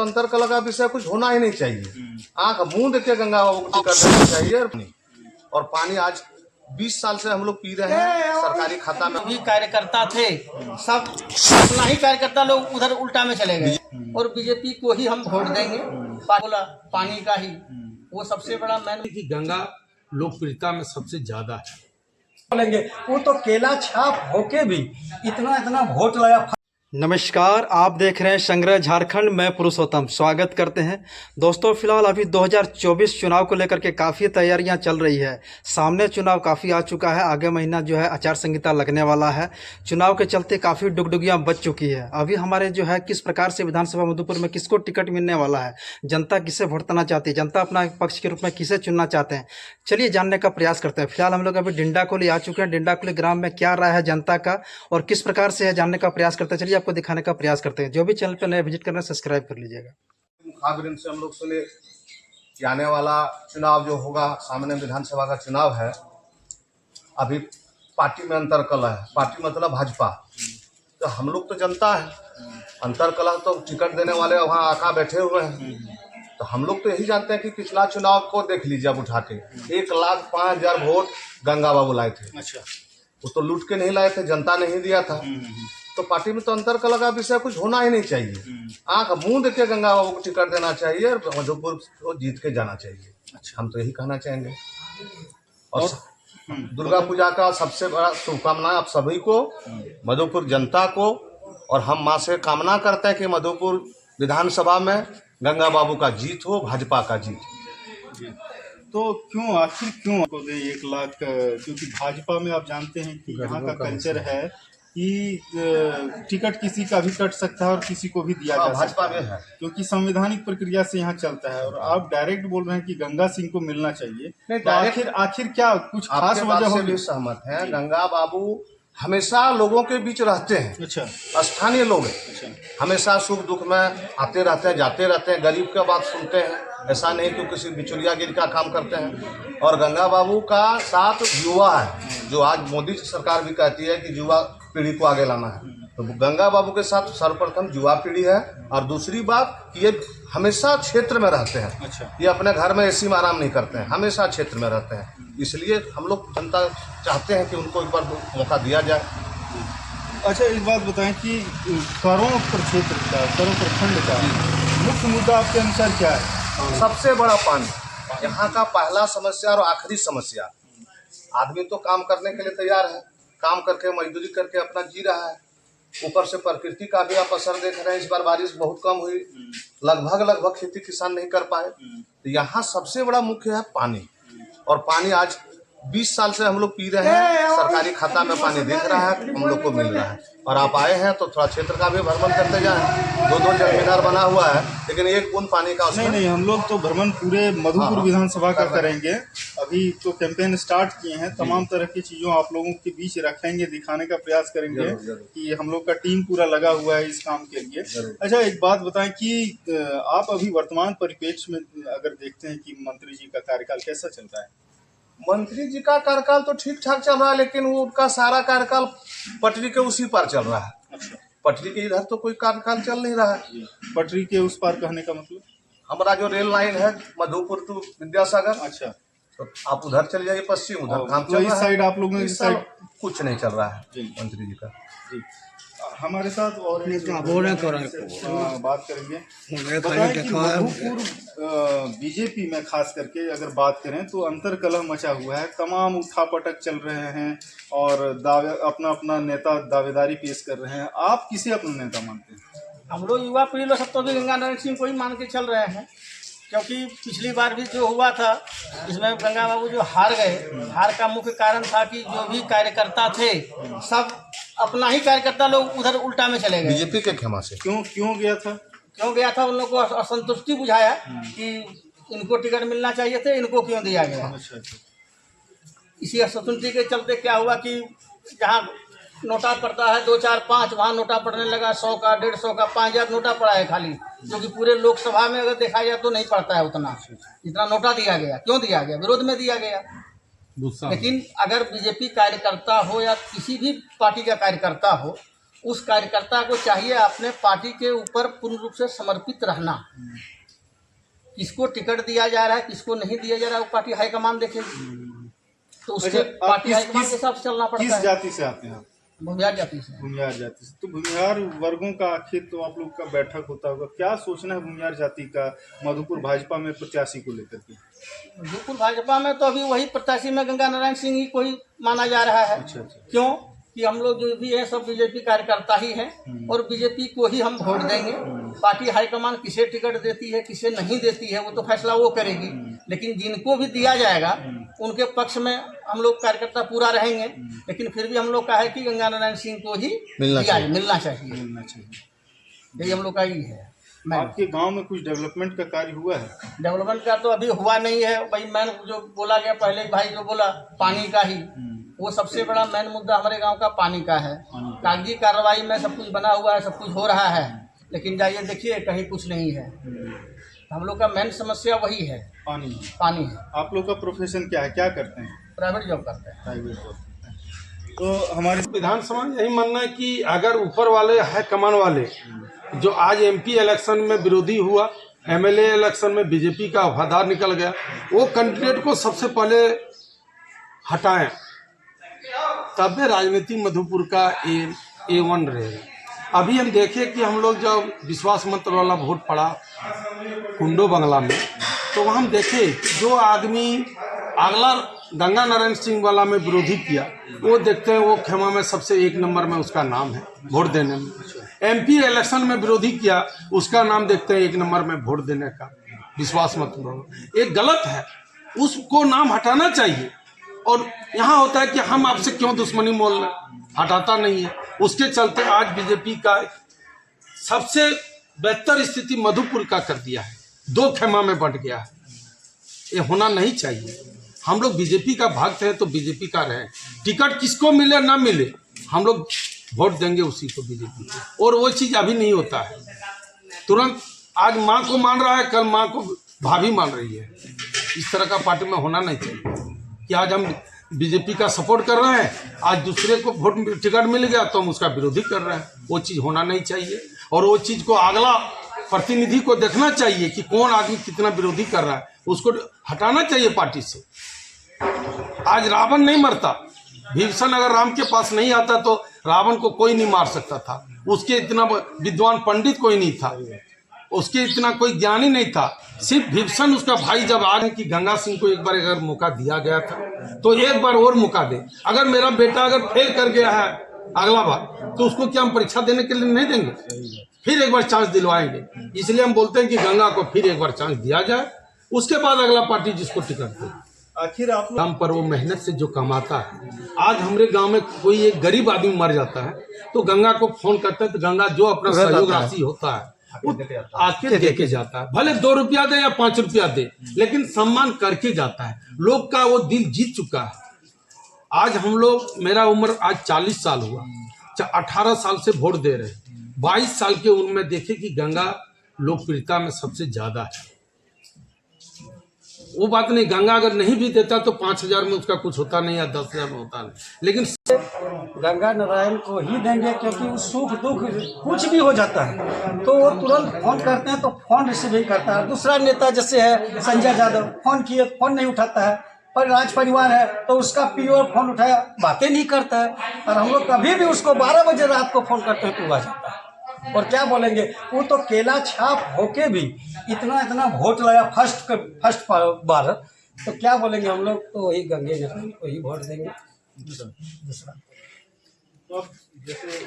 तो अंतर कला का विषय कुछ होना ही नहीं चाहिए। आंख मुंह देख के गंगा बाबू को टिकट देना चाहिए। और पानी आज 20 साल से हम लोग पी रहे हैं सरकारी खाता में। भी कार्यकर्ता थे, सब अपना ही कार्यकर्ता लोग उधर उल्टा में चले गए और बीजेपी को ही हम वोट देंगे। बोला पानी का ही वो सबसे बड़ा मैन कि गंगा लोकप्रियता में सबसे ज्यादा है। बोलेंगे वो तो केला छाप होके भी इतना वोट लगा। नमस्कार, आप देख रहे हैं संग्रह झारखंड। मैं पुरुषोत्तम स्वागत करते हैं। दोस्तों, फिलहाल अभी 2024 चुनाव को लेकर के काफ़ी तैयारियां चल रही है। सामने चुनाव काफ़ी आ चुका है। आगे महीना जो है आचार संहिता लगने वाला है। चुनाव के चलते काफ़ी डुगडुगियां बच चुकी है। अभी हमारे जो है किस प्रकार से विधानसभा मधुपुर में किसको टिकट मिलने वाला है, जनता किसे वोट देना चाहती है, जनता अपना पक्ष के रूप में किसे चुनना चाहते हैं, चलिए जानने का प्रयास करते हैं। फिलहाल हम लोग अभी डिंडाकुली आ चुके हैं। डिंडाकुली ग्राम में क्या राय है जनता का और किस प्रकार से है जानने का प्रयास करते हैं। चलिए आपको दिखाने का प्रयास करते हैं। जो भी चैनल पर नए विजिट करना सब्सक्राइब कर लीजिएगा। मुखाबिर से हम लोग सुने कि आने वाला चुनाव जो होगा, सामने विधानसभा का चुनाव है। अभी पार्टी में अंतर कलह है। पार्टी मतलब भाजपा। तो हम लोग तो जनता है, अंतर कलह तो टिकट देने वाले वहाँ आका बैठे हुए हैं। तो हम लोग तो यही जानते हैं कि पिछला चुनाव को देख लीजिए। अब उठा के 1,05,000 वोट गंगा बाबू लाए थे। अच्छा, वो तो लूट के नहीं लाए थे, जनता ने ही दिया था। तो पार्टी में तो अंतर कला का विषय कुछ होना ही नहीं चाहिए। आंख मुंह देख के गंगा बाबू को टिकट देना चाहिए और मधुपुर को जीत के जाना चाहिए। अच्छा, हम तो यही कहना चाहेंगे। और दुर्गा पूजा का सबसे बड़ा शुभकामनाएं आप सभी को, मधुपुर जनता को। और हम माँ से कामना करते हैं कि मधुपुर विधानसभा में गंगा बाबू का जीत हो, भाजपा का जीत हो। तो क्यों, आखिर क्यों आपको दे 1 लाख? क्योंकि भाजपा में आप जानते हैं कि यहाँ का कल्चर है कि टिकट किसी का भी कट सकता है और किसी को भी दिया जा सकता भाजपा में है, क्योंकि संवैधानिक प्रक्रिया से यहाँ चलता है। और आप डायरेक्ट बोल रहे हैं कि गंगा सिंह को मिलना चाहिए। नहीं, तो आखिर क्या कुछ खास वजह होगी? सहमत है। गंगा बाबू हमेशा लोगों के बीच रहते हैं। अच्छा, स्थानीय लोग हैं। अच्छा, हमेशा सुख दुख में आते रहते हैं, जाते रहते हैं, गरीब का बात सुनते हैं। ऐसा नहीं कि किसी बिचौलियागिरी का काम करते हैं। और गंगा बाबू का साथ युवा है, जो आज मोदी सरकार भी कहती है कि युवा पीढ़ी को आगे लाना है। तो गंगा बाबू के साथ सर्वप्रथम युवा पीढ़ी है। और दूसरी बात, ये हमेशा क्षेत्र में रहते हैं। अच्छा, ये अपने घर में एसी में आराम नहीं करते हैं, हमेशा क्षेत्र में रहते हैं। इसलिए हम लोग जनता चाहते हैं कि उनको एक बार मौका दिया जाए। अच्छा, एक बात बताएं कि करों प्रक्षेत्र का, करों प्रखंड का मुख्य मुद्दा आपके अनुसार क्या है? सबसे बड़ा पानी यहाँ का पहला समस्या और आखिरी समस्या। आदमी तो काम करने के लिए तैयार है, काम करके मजदूरी करके अपना जी रहा है। ऊपर से प्रकृति का भी आप असर देख रहे हैं। इस बार बारिश बहुत कम हुई, लगभग खेती किसान नहीं कर पाए। तो यहाँ सबसे बड़ा मुख्य है पानी। और पानी आज 20 साल से हम लोग पी रहे हैं, सरकारी खाता में पानी दिख रहा है, हम लोग को मिल रहा है। और आप आए हैं तो थोड़ा क्षेत्र का भी भ्रमण करते जाएं। 2 जल मीनार बना हुआ है, लेकिन एक बूंद पानी का उसमें नहीं, हम लोग तो भ्रमण पूरे मधुपुर विधानसभा का करेंगे। अभी तो कैंपेन स्टार्ट किए हैं, तमाम तरह की चीजों आप लोगों के बीच रखेंगे, दिखाने का प्रयास करेंगे कि हम लोग का टीम पूरा लगा हुआ है इस काम के लिए। अच्छा, एक बात बताएं कि आप अभी वर्तमान परिप्रेक्ष्य में अगर देखते हैं कि मंत्री जी का कार्यकाल कैसा चल रहा है? मंत्री जी का कार्यकाल तो ठीक ठाक चल रहा है, लेकिन वो उनका सारा कार्यकाल पटरी के उसी पार चल रहा है। अच्छा, पटरी के इधर तो कोई कार्यकाल चल नहीं रहा है। पटरी के उस पार कहने का मतलब? हमारा जो रेल लाइन है मधुपुर टू विद्यासागर, अच्छा, तो आप उधर चले जाइए पश्चिम, उधर काम तो चल इस रहा है। साइड आप लोगों ने इस साइड कुछ नहीं चल रहा है जी। मंत्री जी का। जी, हमारे साथ और बात करेंगे। बताएं कि मधुपुर बीजेपी में खास करके अगर बात करें तो अंतर कलह मचा हुआ है, तमाम उठापटक चल रहे हैं और अपना नेता दावेदारी पेश कर रहे हैं। आप किसे अपना नेता मानते हैं? हम लोग युवा पीढ़ी लोग सब तो भी गंगा नारायण सिंह को ही मान के चल रहे हैं। क्योंकि पिछली बार भी जो हुआ था, इसमें गंगा बाबू जो हार गए, हार का मुख्य कारण था कि जो भी कार्यकर्ता थे, सब अपना ही कार्यकर्ता लोग उधर उल्टा में चले गए। बीजेपी के खेमा से क्यों गया था? क्यों गया था? उन लोगों को असंतुष्टि बुझाया कि इनको टिकट मिलना चाहिए थे, इनको क्यों दिया गया। अच्छा, इसी असंतुष्टि के चलते क्या हुआ कि जहाँ नोटा पड़ता है 2, 4, 5, वहाँ नोटा पड़ने लगा 100 का, 150 का, 5,000 नोटा पड़ा है खाली, जो कि पूरे लोकसभा में अगर देखा जाए तो नहीं पड़ता है उतना, जितना नोटा दिया गया। क्यों दिया गया? विरोध में दिया गया। लेकिन अगर बीजेपी कार्यकर्ता हो या किसी भी पार्टी का कार्यकर्ता हो, उस कार्यकर्ता को चाहिए अपने पार्टी के ऊपर पूर्ण रूप से समर्पित रहना। किसको टिकट दिया जा रहा है, किसको नहीं दिया जा रहा है, वो पार्टी हाईकमान देखेगी। तो उसके अच्छा, आप पार्टी हाईकमान के हिसाब से चलना पड़ता किस है। जाति से आते हैं आप? भूमिहार जाति से। भूमिहार जाति से। तो भूमिहार वर्गों का आखिर तो आप लोग का बैठक होता होगा, क्या सोचना है भूमिहार जाति का मधुपुर भाजपा में प्रत्याशी को लेकर के? मधुपुर भाजपा में तो अभी वही प्रत्याशी में गंगा नारायण सिंह ही को ही माना जा रहा है। अच्छा अच्छा। क्यों कि हम लोग जो भी है सब बीजेपी कार्यकर्ता ही हैं और बीजेपी को ही हम वोट देंगे। पार्टी हाईकमान किसे टिकट देती है किसे नहीं देती है वो तो फैसला वो करेगी, लेकिन जिनको भी दिया जाएगा उनके पक्ष में हम लोग कार्यकर्ता पूरा रहेंगे। लेकिन फिर भी हम लोग का है कि गंगा नारायण सिंह को ही मिलना चाहिए। मिलना चाहिए। यही हम लोग का ही है। आपके गांव में कुछ डेवलपमेंट का कार्य हुआ है? डेवलपमेंट का तो अभी हुआ नहीं है भाई। मैन जो बोला गया पहले भाई जो बोला पानी का ही, वो सबसे बड़ा मेन मुद्दा हमारे गांव का पानी का है। कागजी कार्रवाई में सब कुछ बना हुआ है, सब कुछ हो रहा है, लेकिन जाइए देखिए कहीं कुछ नहीं है। हम लोग का मेन समस्या वही है, पानी है। आप लोग का प्रोफेशन क्या है, क्या करते हैं? प्राइवेट जॉब करते हैं। Private job. तो हमारे विधानसभा में यही मानना है कि अगर ऊपर वाले है कमान वाले, जो आज एमपी इलेक्शन में विरोधी हुआ, एमएलए इलेक्शन में बीजेपी का वफादार निकल गया, वो कैंडिडेट को सबसे पहले हटाएं, तब भी राजनीति मधुपुर का A1 रहेगा। अभी हम देखें कि हम लोग जब विश्वास मत वाला वोट पड़ा कुंडो बंगला में, तो वहाँ हम देखे जो आदमी अगला गंगा नारायण सिंह वाला में विरोधी किया, वो देखते हैं वो खेमा में सबसे 1 नंबर में उसका नाम है वोट देने में। एमपी इलेक्शन में विरोधी किया, उसका नाम देखते हैं 1 नंबर में वोट देने का, विश्वास मत वाला। एक गलत है, उसको नाम हटाना चाहिए। और यहाँ होता है कि हम आपसे क्यों दुश्मनी मोल रहे, हटाता नहीं है। उसके चलते आज बीजेपी का सबसे बेहतर स्थिति मधुपुर का कर दिया है, 2 खेमा में बंट गया है। ये होना नहीं चाहिए। हम लोग बीजेपी का भक्त हैं तो बीजेपी का रहें, टिकट किसको मिले ना मिले हम लोग वोट देंगे उसी को, बीजेपी को। और वो चीज़ अभी नहीं होता है तुरंत। आज माँ को मान रहा है, कल माँ को भाभी मान रही है। इस तरह का पार्टी में होना नहीं चाहिए कि आज हम बीजेपी का सपोर्ट कर रहे हैं, आज दूसरे को वोट टिकट मिल गया तो हम उसका विरोधी कर रहे हैं। वो चीज़ होना नहीं चाहिए। और वो चीज़ को अगला प्रतिनिधि को देखना चाहिए कि कौन आदमी कितना विरोधी कर रहा है, उसको हटाना चाहिए पार्टी से। आज रावण नहीं मरता, भीषण अगर राम के पास नहीं आता तो रावण को कोई नहीं मार सकता था। उसके इतना विद्वान पंडित कोई नहीं था, उसके इतना कोई ज्ञानी नहीं था। सिर्फ भीषण उसका भाई जब आ गए कि गंगा सिंह को एक बार अगर मौका दिया गया था तो एक बार और मौका दे। अगर मेरा बेटा अगर फेल कर गया है अगला बार तो उसको क्या हम परीक्षा देने के लिए नहीं देंगे, फिर एक बार चांस दिलवाएंगे। इसलिए हम बोलते हैं कि गंगा को फिर एक बार चांस दिया जाए, उसके बाद अगला पार्टी जिसको टिकट दे। आखिर आप काम पर वो मेहनत से जो कमाता है। आज हमारे गांव में कोई एक गरीब आदमी मर जाता है तो गंगा को फोन करते हैं, तो गंगा जो अपना सहयोग राशि होता है वो आके दे के जाता है। भले 2 रुपया दे या 5 रुपया दे, लेकिन सम्मान करके जाता है। लोग का वो दिल जीत चुका है। आज हम लोग, मेरा उम्र आज 40 साल हुआ, 18 साल से वोट दे रहे हैं। 22 साल के उम्र में देखे कि गंगा लोकप्रियता में सबसे ज्यादा है। वो बात नहीं, गंगा अगर नहीं भी देता तो 5,000 में उसका कुछ होता नहीं या 10,000 में होता नहीं, लेकिन गंगा नारायण को ही देंगे, क्योंकि वो सुख दुख कुछ भी हो जाता है तो वो तुरंत फोन करते हैं, तो फोन रिसीव ही करता है। दूसरा नेता जैसे है संजय यादव, फोन किए फोन नहीं उठाता है। पर राज परिवार है तो उसका पीओ फोन उठाया, बातें नहीं करता है। और हम लोग कभी भी उसको 12 बजे रात को फोन करते हैं तो आ जाता है। और क्या बोलेंगे, वो तो केला छाप होके भी इतना वोट लगा फर्स्ट बार, तो क्या बोलेंगे हम लोग, तो वही गंगे नारायण को ही वोट देंगे। दूसरा तो जैसे